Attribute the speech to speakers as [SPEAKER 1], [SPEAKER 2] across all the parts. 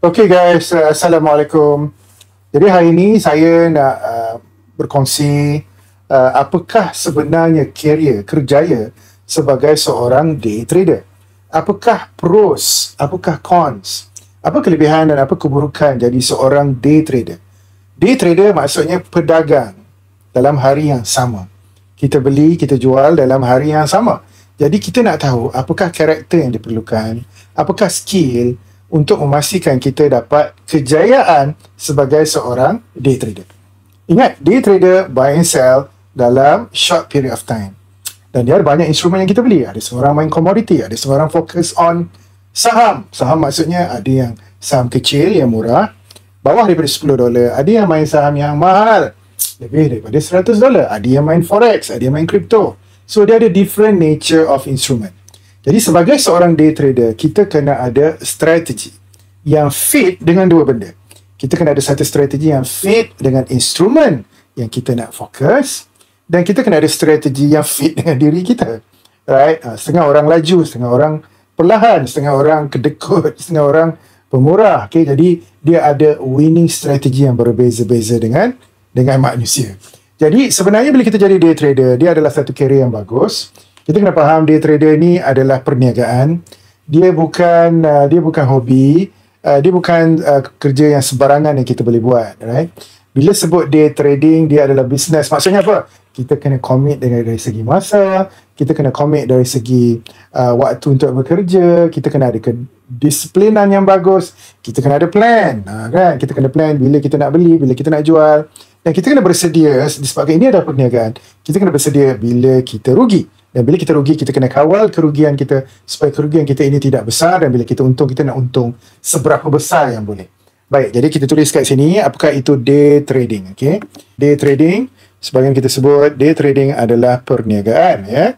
[SPEAKER 1] Okay guys, Assalamualaikum. Jadi hari ini saya nak berkongsi apakah sebenarnya kerjaya sebagai seorang day trader. Apakah pros, apakah cons, apa kelebihan dan apa keburukan jadi seorang day trader. Day trader maksudnya pedagang dalam hari yang sama. Kita beli, kita jual dalam hari yang sama. Jadi kita nak tahu apakah karakter yang diperlukan, apakah skill untuk memastikan kita dapat kejayaan sebagai seorang day trader. Ingat, day trader buy and sell dalam short period of time. Dan dia ada banyak instrumen yang kita beli. Ada seorang main komoditi, ada seorang fokus on saham. Saham maksudnya ada yang saham kecil yang murah, bawah daripada $10. Ada yang main saham yang mahal, lebih daripada $100. Ada yang main forex, ada yang main crypto. So dia ada different nature of instrument. Jadi sebagai seorang day trader, kita kena ada strategi yang fit dengan dua benda. Kita kena ada satu strategi yang fit dengan instrumen yang kita nak fokus, dan kita kena ada strategi yang fit dengan diri kita. Right? Setengah orang laju, setengah orang perlahan, setengah orang kedekut, setengah orang pemurah. Okay? Jadi dia ada winning strategi yang berbeza-beza dengan manusia. Jadi sebenarnya bila kita jadi day trader, dia adalah satu career yang bagus. Kita kena faham day trader ni adalah perniagaan. Dia bukan hobi. Dia bukan kerja yang sembarangan yang kita boleh buat, right? Bila sebut day trading, dia adalah business. Maksudnya apa? Kita kena commit dari segi masa, kita kena commit dari segi waktu untuk bekerja, kita kena ada kedisiplinan yang bagus, kita kena ada plan, kan? Kita kena plan bila kita nak beli, bila kita nak jual, dan kita kena bersedia disebabkan ini adalah perniagaan. Kita kena bersedia bila kita rugi. Dan bila kita rugi, kita kena kawal kerugian kita supaya kerugian kita ini tidak besar, dan bila kita untung, kita nak untung seberapa besar yang boleh. Baik, jadi kita tulis kat sini apakah itu day trading. Okay? Day trading, sebagian kita sebut, day trading adalah perniagaan. Ya?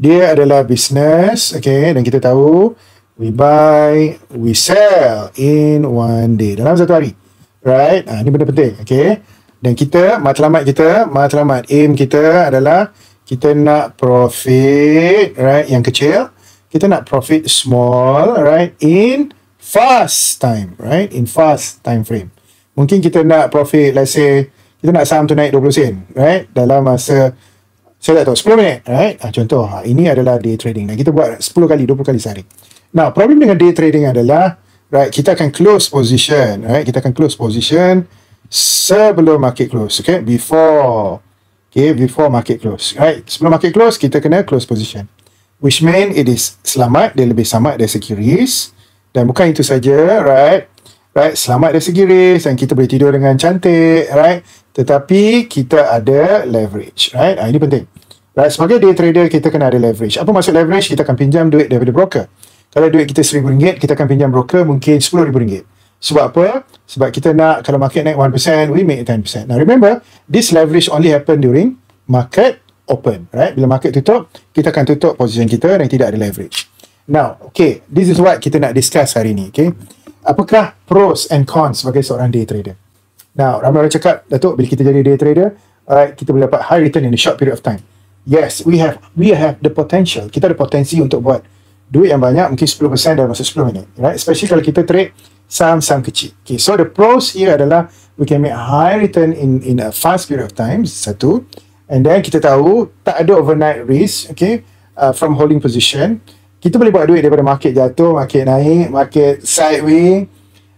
[SPEAKER 1] Dia adalah business, okay? Dan kita tahu we buy, we sell in one day, dalam satu hari. Right? Ini benda penting. Okay? Dan kita, matlamat aim kita adalah kita nak profit, right, yang kecil. Kita nak profit small, right, in fast time, right, in fast time frame. Mungkin kita nak profit, let's say, kita nak saham tu naik 20 sen, right, dalam masa, saya tak tahu, 10 minit, right. Contoh, ini adalah day trading. Dan kita buat 10 kali, 20 kali sehari. Now, problem dengan day trading adalah, right, kita akan close position, right, kita akan close position sebelum market close, okay, before market close, right? Sebelum market close, kita kena close position, which mean it is selamat, dia lebih selamat dari segi risk. Dan bukan itu saja, right, selamat dari segi risk, dan kita boleh tidur dengan cantik, right, tetapi kita ada leverage, right. Ini penting, right. Sebagai day trader, kita kena ada leverage. Apa maksud leverage? Kita akan pinjam duit daripada broker. Kalau duit kita RM1,000, kita akan pinjam broker mungkin RM10,000. Sebab apa? Sebab kita nak, kalau market naik 1%, we make 10%. Now remember, this leverage only happen during market open, right? Bila market tutup, kita akan tutup position kita dan tidak ada leverage. Now, okay, this is what kita nak discuss hari ni, okay? Apakah pros and cons sebagai seorang day trader? Now, ramai orang cakap, Datuk, bila kita jadi day trader, alright, kita boleh dapat high return in a short period of time. Yes, we have the potential. Kita ada potensi untuk buat duit yang banyak, mungkin 10% dalam masa 10 minit, right? Especially kalau kita trade saham-saham kecil. Okay, so the pros here adalah we can make a high return in a fast period of time, satu. And then kita tahu tak ada overnight risk, okay, from holding position. Kita boleh buat duit daripada market jatuh, market naik, market sideways.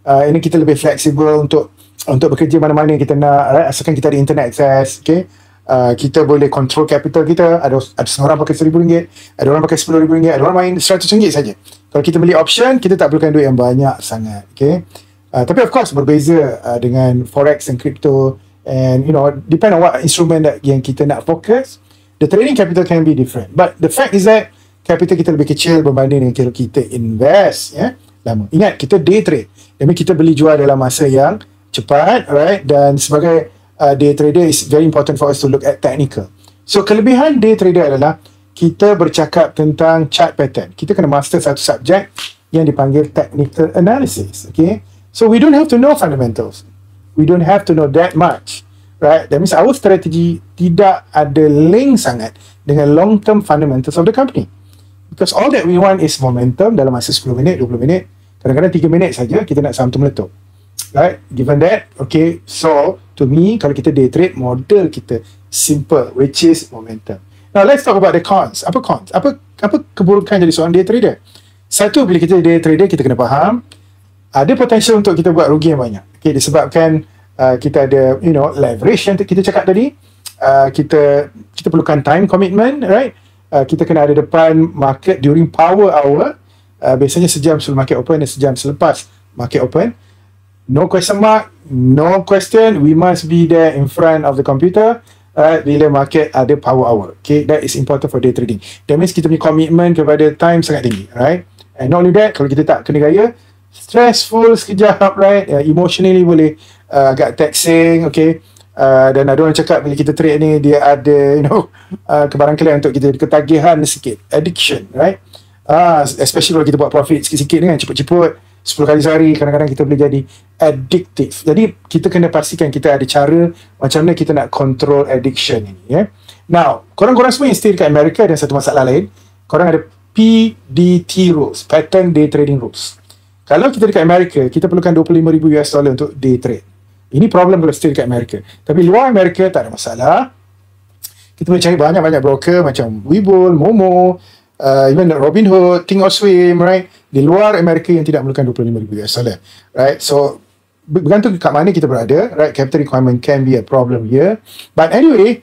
[SPEAKER 1] Ini kita lebih flexible untuk bekerja mana-mana yang kita nak, right? Asalkan kita ada internet access, okay. Kita boleh control capital kita. Ada seorang pakai RM1,000, ada orang pakai RM10,000, ada orang main RM100 saja. Kalau kita beli option, kita tak perlukan duit yang banyak sangat, okay. Tapi of course berbeza dengan forex and crypto, and you know, depend on what instrument yang kita nak fokus. The trading capital can be different, but the fact is that capital kita lebih kecil berbanding dengan kalau kita invest, ya, lama. Ingat, kita day trade, jadi kita beli jual dalam masa yang cepat, right. Dan sebagai day trader, is very important for us to look at technical. So kelebihan day trader adalah kita bercakap tentang chart pattern. Kita kena master satu subjek yang dipanggil technical analysis, okay. So we don't have to know fundamentals. We don't have to know that much, right? That means our strategy tidak ada link sangat dengan long term fundamentals of the company. Because all that we want is momentum dalam masa 10 minit, 20 minit. Kadang-kadang 3 minit saja kita nak saham tu meletup. Right? Given that, okay, so to me, kalau kita day trade, model kita simple, which is momentum. Now let's talk about the cons. Apa cons? Apa keburukan jadi seorang day trader? Satu, bila kita day trader, kita kena faham ada potential untuk kita buat rugi yang banyak. Okay, disebabkan kita ada, leverage yang kita cakap tadi. Kita perlukan time commitment, right? Kita kena ada depan market during power hour. Biasanya sejam sebelum market open dan sejam selepas market open. No question mark, no question, we must be there in front of the computer bila market ada power hour. Okay, that is important for day trading. That means kita punya commitment kepada time sangat tinggi, right? And not only that, kalau kita tak kena gaya, stressful sekejap, right? Emotionally boleh agak taxing, okay? Dan ada orang cakap bila kita trade ni, dia ada, kebarangkalian untuk kita, ketagihan sikit, addiction, right? Especially kalau kita buat profit sikit-sikit ni kan, ceput-ceput, 10 kali sehari, kadang-kadang kita boleh jadi addictive. Jadi kita kena pastikan kita ada cara macam mana kita nak control addiction ini, ya. Now, korang-korang semua yang stay dekat Amerika ada satu masalah lain. Korang ada PDT rules, pattern day trading rules. Kalau kita dekat Amerika, kita perlukan $25,000 untuk day trade. Ini problem kalau stay dekat Amerika. Tapi luar Amerika tak ada masalah. Kita boleh cari banyak-banyak broker macam Webull, Momo, even Robinhood, Thinkorswim, right? Di luar Amerika yang tidak memerlukan $25,000, right? So bergantung kat mana kita berada, right? Capital requirement can be a problem here. But anyway,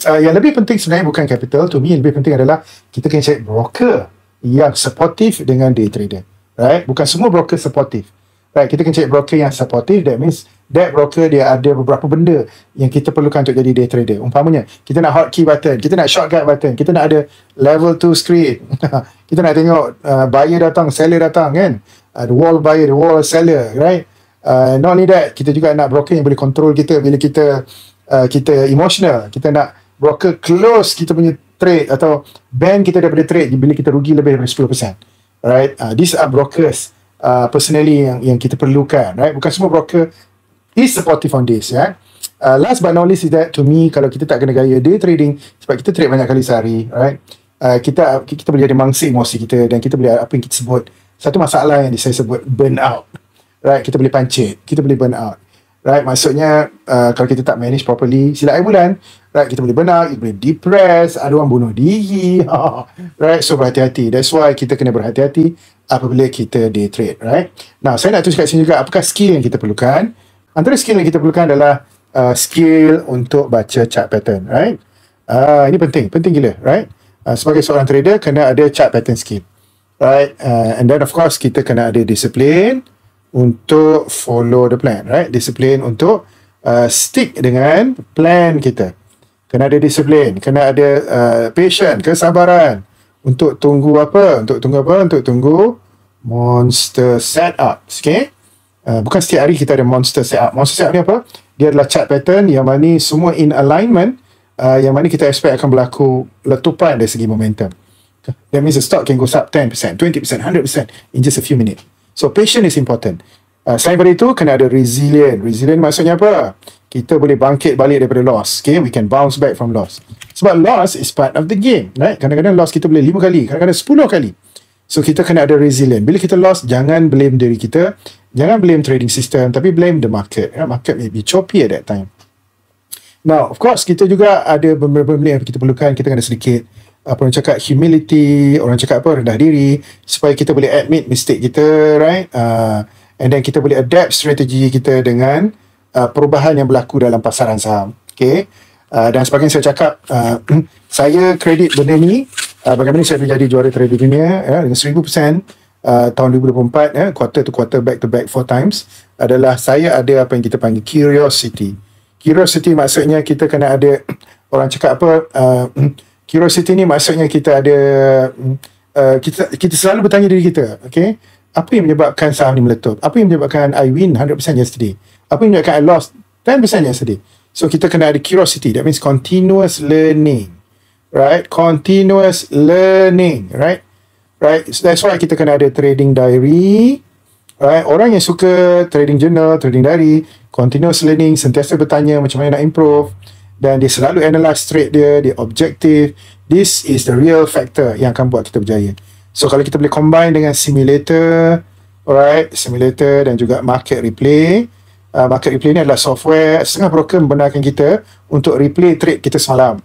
[SPEAKER 1] yang lebih penting sebenarnya bukan capital. To me, yang lebih penting adalah kita kena cari broker yang supportive dengan day trader, right? Bukan semua broker supportive, right? Kita kena cari broker yang supportive. That means that broker dia ada beberapa benda yang kita perlukan untuk jadi day trader. Umpamanya, kita nak hotkey button, kita nak shortcut button, kita nak ada level 2 screen. Kita nak tengok buyer datang, seller datang, kan? The wall buyer, the wall seller, right? Not only that, kita juga nak broker yang boleh control kita bila kita emotional. Kita nak broker close kita punya trade atau ban kita daripada trade bila kita rugi lebih daripada 10%. Right? These are brokers personally yang kita perlukan, right? Bukan semua broker is supportive on this, ya. Last but not least is that, to me, kalau kita tak kena gaya day trading, sebab kita trade banyak kali sehari, right? Kita boleh jadi mangsa emosi kita dan kita boleh apa yang kita sebut, satu masalah yang saya sebut burn out, right? Kita boleh pancit, kita boleh burn out, right? Maksudnya kalau kita tak manage properly sila akhir bulan, right, kita boleh burn out, kita boleh depress, ada orang bunuh diri, right? So berhati-hati. That's why kita kena berhati-hati apabila kita day trade, right? Now, saya nak tulis kat sini juga apakah skill yang kita perlukan. Antara skill yang kita perlukan adalah skill untuk baca chart pattern, right? Ini penting gila, right? Sebagai seorang trader, kena ada chart pattern skill, right? And then of course, kita kena ada disiplin untuk follow the plan, right? Disiplin untuk stick dengan plan kita. Kena ada disiplin, kena ada patient, kesabaran untuk tunggu apa? Untuk tunggu monster setup, okay? Bukan setiap hari kita ada monster setup. Monster setup ni apa? Dia adalah chart pattern yang mana semua in alignment, yang mana kita expect akan berlaku letupan dari segi momentum. That means the stock can go up 10%, 20%, 100% in just a few minutes. So patience is important. Selain daripada itu, kena ada resilient. Resilient maksudnya apa? Kita boleh bangkit balik daripada loss. Okay, we can bounce back from loss. Sebab loss is part of the game, right? Kadang-kadang loss kita boleh 5 kali, kadang-kadang 10 kali. So kita kena ada resilient. Bila kita loss, jangan blame diri kita, jangan blame trading system, tapi blame the market. Market may be choppy at that time. Now, of course, kita juga ada beberapa benda yang kita perlukan. Kita kena sedikit, orang cakap humility, orang cakap apa, rendah diri, supaya kita boleh admit mistake kita, right? And then kita boleh adapt strategi kita dengan perubahan yang berlaku dalam pasaran saham. Okay? Dan sebagainya saya cakap, saya kredit benda ni, bagaimana saya menjadi juara trader dunia, dengan 1000%, tahun 2024, quarter to quarter, back to back 4 times, adalah saya ada apa yang kita panggil curiosity. Curiosity maksudnya kita kena ada, orang cakap apa, curiosity ni maksudnya kita ada, kita selalu bertanya diri kita, okay, apa yang menyebabkan saham ni meletup? Apa yang menyebabkan I win 100% yesterday? Apa yang menyebabkan I lost 10% yesterday? So kita kena ada curiosity. That means continuous learning, right? Continuous learning, right? Right? So that's why kita kena ada trading diary, right? Orang yang suka trading journal, trading diary, continuous learning, sentiasa bertanya macam mana nak improve, dan dia selalu analyse trade dia objektif. This is the real factor yang akan buat kita berjaya. So kalau kita boleh combine dengan simulator, alright, simulator dan juga market replay. Market replay ni adalah software setengah broker membenarkan kita untuk replay trade kita semalam,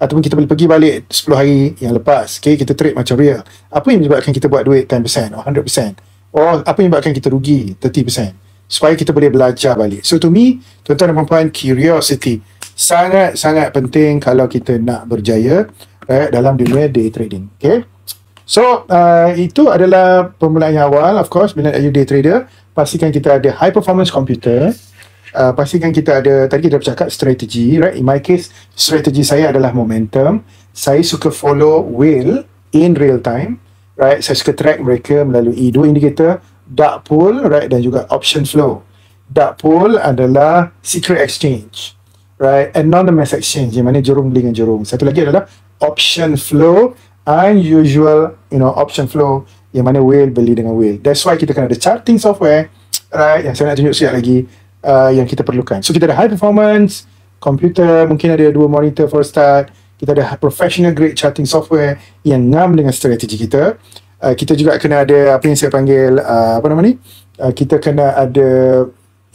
[SPEAKER 1] ataupun kita boleh pergi balik 10 hari yang lepas. Okay, kita trade macam real. Apa yang menyebabkan kita buat duit 10% or 100%, or apa yang menyebabkan kita rugi 30%, supaya kita boleh belajar balik. So to me, tuan-tuan dan puan-puan, curiosity sangat-sangat penting kalau kita nak berjaya dalam dunia day trading. Okay, so itu adalah permulaan yang awal. Of course, bila nak jadi day trader, pastikan kita ada high performance computer. Pastikan kita ada, tadi kita dah bercakap strategi, right? In my case, strategi saya adalah momentum. Saya suka follow whale in real time, right? Saya suka track mereka melalui dua indikator, dark pool, right, dan juga option flow. Dark pool adalah secret exchange, right, anonymous exchange, yang mana jurung beli dengan jurung. Satu lagi adalah option flow, unusual, option flow, yang mana whale beli dengan whale. That's why kita kena ada charting software, right, yang saya nak tunjuk sekejap lagi, yang kita perlukan. So kita ada high performance computer, mungkin ada 2 monitor for start. Kita ada professional grade charting software yang ngam dengan strategi kita. Kita juga kena ada apa yang saya panggil kita kena ada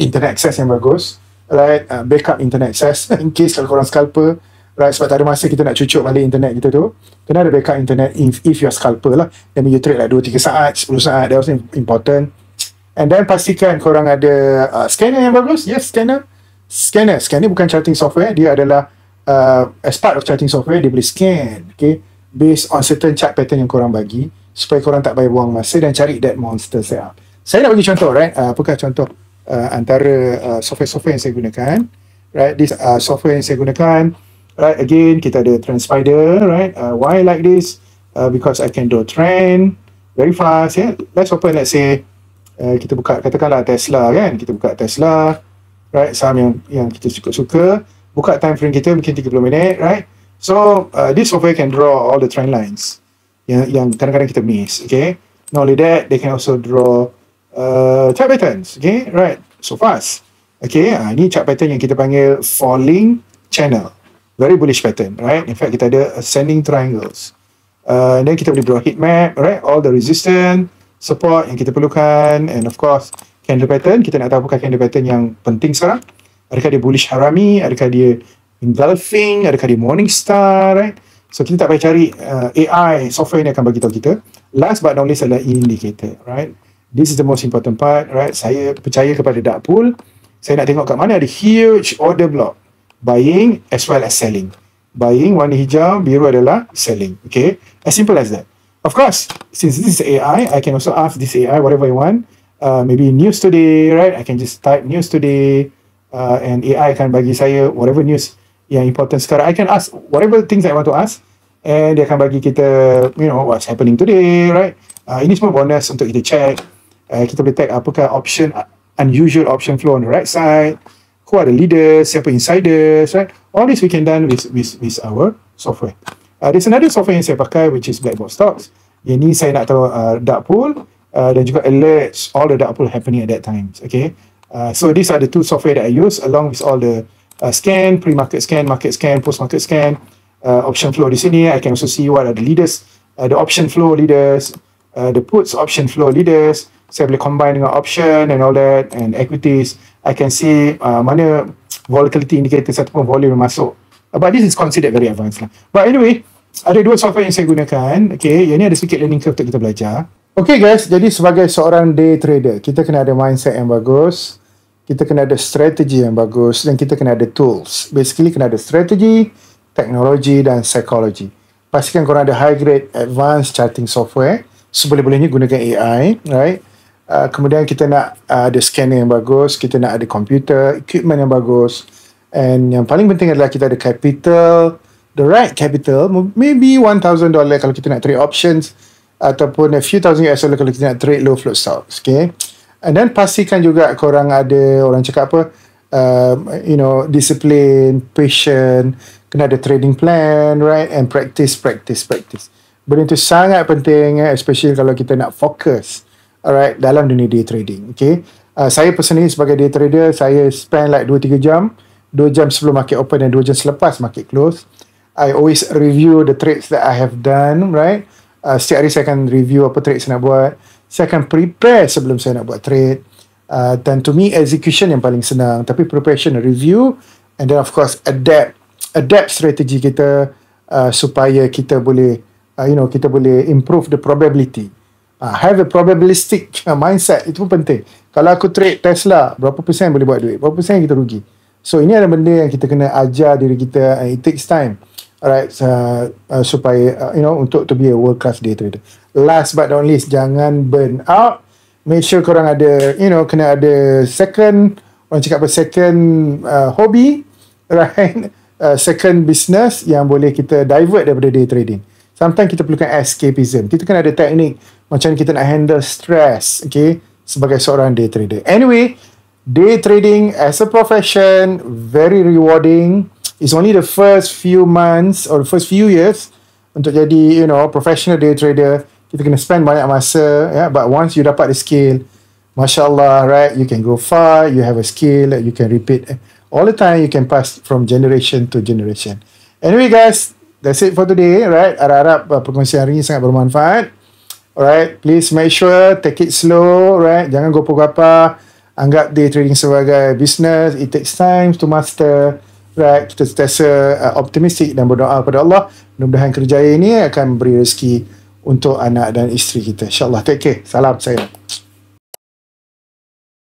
[SPEAKER 1] internet access yang bagus, right, backup internet access in case kalau korang scalper, right, sebab tak ada masa kita nak cucuk balik internet kita tu. Kena ada backup internet if you're scalper lah. Then you trade like 2-3 saat, 10 saat. That was important. And then pastikan korang ada scanner yang bagus. Yes, scanner bukan charting software. Dia adalah as part of charting software, dia boleh scan, okay, based on certain chart pattern yang korang bagi, supaya korang tak payah buang masa dan cari that monster setup. Saya nak bagi contoh, right, apakah contoh antara software-software yang saya gunakan, right. This software yang saya gunakan, right, again, kita ada Trend Spider, right. Why like this? Because I can do trend very fast, yeah. Let's open, let's say, kita buka, katakanlah Tesla, kan. Kita buka Tesla, right, saham yang kita suka. Buka time frame kita mungkin 30 minit, right. So, this software can draw all the trend lines yang kadang-kadang kita miss, okay. Not only that, they can also draw chart patterns, okay, right. So fast, okay. Ini chart pattern yang kita panggil falling channel. Very bullish pattern, right? In fact, kita ada ascending triangles. Then kita boleh draw heat map, right? All the resistance, support yang kita perlukan, and of course, candle pattern. Kita nak tahu apakah candle pattern yang penting sekarang. Adakah dia bullish harami? Adakah dia engulfing? Adakah dia morning star, right? So, kita tak payah cari AI, software ni akan bagi tahu kita. Last but not least adalah indicator, right? This is the most important part, right? Saya percaya kepada dark pool. Saya nak tengok kat mana ada huge order block. Buying as well as selling. Buying, warna hijau, biru adalah selling. Okay, as simple as that. Of course, since this is AI, I can also ask this AI whatever I want. Maybe news today, right? I can just type news today, and AI akan bagi saya whatever news yang important sekarang. I can ask whatever things I want to ask, and dia akan bagi kita, what's happening today, right? Ini semua bonus untuk kita check. Kita boleh tag apakah option, unusual option flow on the right side. Who are the leaders, siapa insiders, right? All this we can done with our software. There's another software yang saya pakai, which is Black Box Stocks. Yang ni saya nak tahu dark pool dan juga alerts all the dark pool happening at that time. Okay. So these are the two software that I use along with all the scan, pre-market scan, market scan, post-market scan, option flow di sini. I can also see what are the leaders, the option flow leaders, the puts option flow leaders. Saya boleh combine dengan option and all that, and equities. I can see mana volatility indicator ataupun volume yang masuk. But this is considered very advanced lah. But anyway, ada dua software yang saya gunakan. Okay, yang ni ada sedikit learning curve untuk kita belajar. Okay guys, jadi sebagai seorang day trader, kita kena ada mindset yang bagus, kita kena ada strategi yang bagus, dan kita kena ada tools. Basically, kena ada strategi, teknologi dan psikologi. Pastikan korang ada high grade advanced charting software. Seboleh-bolehnya gunakan AI, right? Kemudian kita nak ada scanner yang bagus, kita nak ada computer, equipment yang bagus, and yang paling penting adalah kita ada capital, the right capital, maybe $1,000 kalau kita nak trade options, ataupun a few thousand US dollar kalau kita nak trade low float stocks, okay? And then pastikan juga korang ada, orang cakap apa, discipline, patient, kena ada trading plan, right? And practice. Benda itu sangat penting, especially kalau kita nak fokus, alright, dalam dunia day trading. Okay, saya personally sebagai day trader, saya spend like 2-3 jam, 2 jam sebelum market open dan 2 jam selepas market close. I always review the trades that I have done, right? Setiap hari saya akan review apa trade saya nak buat. Saya akan prepare sebelum saya nak buat trade. Dan to me, execution yang paling senang. Tapi preparation, review, and then of course adapt strategi kita supaya kita boleh kita boleh improve the probability. Have a probabilistic mindset, itu pun penting. Kalau aku trade Tesla, berapa persen boleh buat duit, berapa persen kita rugi. So ini adalah benda yang kita kena ajar diri kita, and it takes time, alright, supaya untuk to be a world class day trader. Last but not least, jangan burn out. Make sure korang ada kena ada second, orang cakap apa, second hobby, right, second business yang boleh kita divert daripada day trading. Sometimes kita perlukan escapism. Kita kena ada teknik macam kita nak handle stress, okay, sebagai seorang day trader. Anyway, day trading as a profession, very rewarding. It's only the first few months or the first few years untuk jadi professional day trader. Kita kena spend banyak masa, but once you dapat the skill, mashallah, right, you can go far. You have a skill that you can repeat all the time. You can pass from generation to generation. Anyway guys, that's it for today, right? Harap-harap perkongsian hari ini sangat bermanfaat. Alright, please make sure take it slow, right? Jangan gopoh-gapah. Anggap day trading sebagai business. It takes time to master, right? Kita sentiasa optimistik dan berdoa kepada Allah. Mudah-mudahan kerjaya ini akan memberi rezeki untuk anak dan isteri kita. InsyaAllah. Take care. Salam sayang.